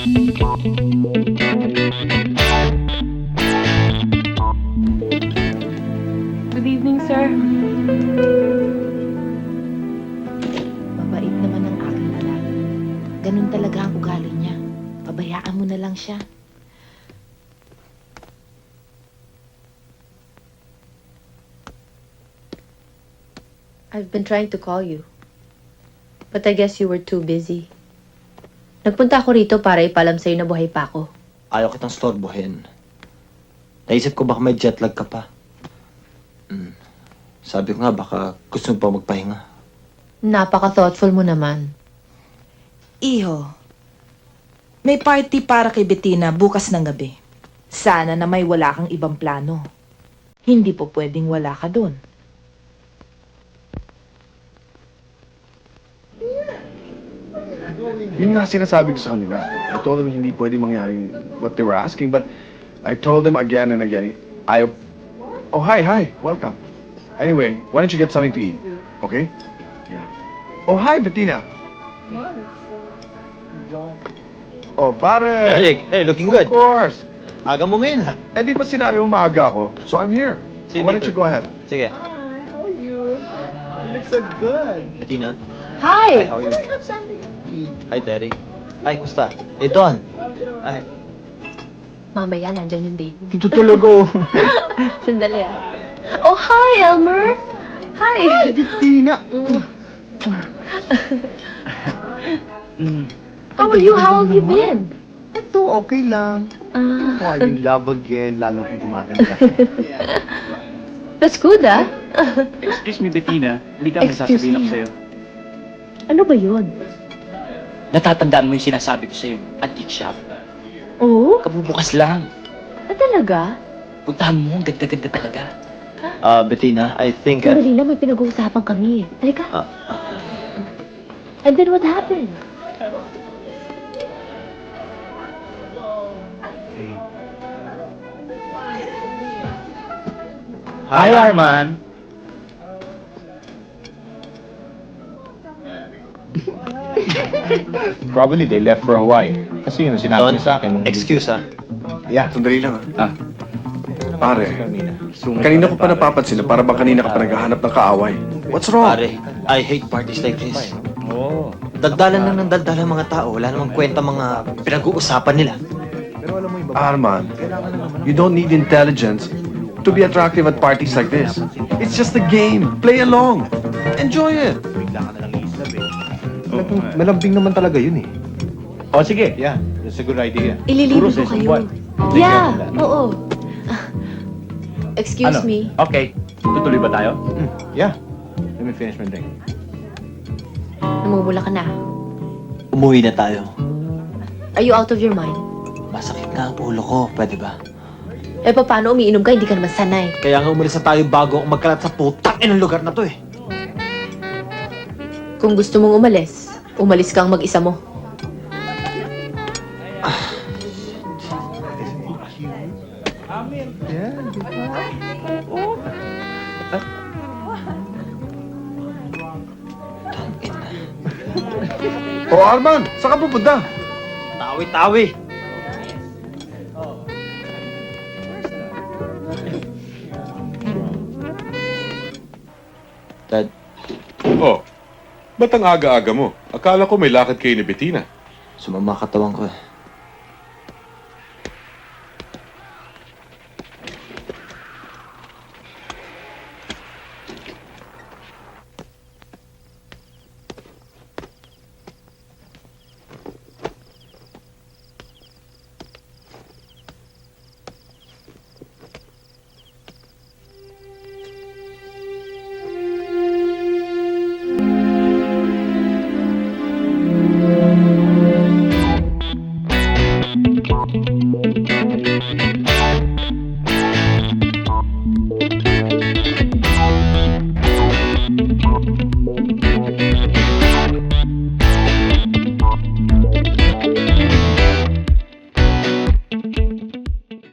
Good evening, sir. Mabait naman ang aking anak. Ganun talaga ang ugali niya. Pabayaan mo na lang siya. I've been trying to call you. But I guess you were too busy. Nagpunta ako rito para ipalam sa'yo na buhay pa ako. Ayaw kitang storbohin. Naisip ko baka may jet lag ka pa. Sabi ko nga baka gusto mo pa magpahinga. Napaka-thoughtful mo naman. Iho, may party para kay Bettina bukas ng gabi. Sana na may wala kang ibang plano. Hindi po pwedeng wala ka doon. Yun nga sinasabi ko sa kanila. I told them hindi pwede mangyari what they were asking, but I told them again and again, Oh, hi, welcome. Anyway, why don't you get something to eat, okay? Yeah. Oh, hi, Bettina. Oh, pare. Hey, looking good. Of course. Aga mo ngayon ha. Eh, di ba sinabi mo maaga ako? So I'm here. Why don't you go ahead? Sige. How are you? You look so good. Bettina. Hi! How are you? Hi, Terry. Hi, kumusta? Don. Hi. Mamaya, nandyan yung date. Tutulog ko. Sandali ah. Oh, hi, Elmer! Hi! Bettina. How are you? How have you been? Ito, okay lang. Ah, I'm in love again, lalo kung gumaganda. that's good ah. Excuse me, Bettina. Hindi kami Excuse sasabihin ako me. sa'yo. Ano ba yun? Natatandaan mo yung sinasabi ko sa'yo. Antique shop. Oo? Kabubukas lang. Ah, talaga? Puntahan mo. Ang ganda-ganda talaga. Bettina, I think... Sandali lang, may pinag-uusapan kami. Halika. And then what happened? Hi, Arman. Probably they left for Hawaii. Kasi yun ang sinabi Don, niya sa akin. excuse ha. Yeah, sandali lang Ah. Pare, kanina ko pa napapansin na para bang kanina ka pa naghahanap ng kaaway. What's wrong? Pare, I hate parties like this. Oh. Daldalan lang ng daldalan mga tao. Wala namang kwenta mga pinag-uusapan nila. Arman, you don't need intelligence to be attractive at parties like this. It's just a game. Play along. Enjoy it. Malambing naman talaga yun eh. O, sige. Yeah, that's a good idea. Ililibre ko kayo. Yeah, oo. Ah, excuse Ano? me. Okay. Tutuloy ba tayo? Yeah. Let me finish my drink. Namumula ka na. Umuwi na tayo. Are you out of your mind? Masakit na ang ulo ko. Pwede ba? Eh, paano umiinom ka? Hindi ka naman sanay. Kaya nga umalis na tayo bago ako magkalat sa putang inang lugar na to eh. Kung gusto mong umalis, umalis kang mag-isa mo. Oh, Arman, saan ka pupunta? Tawi-tawi. Dad, Oh, ba't ang aga-aga mo? Akala ko may lakad kayo ni Bettina. sumama katawan ko eh.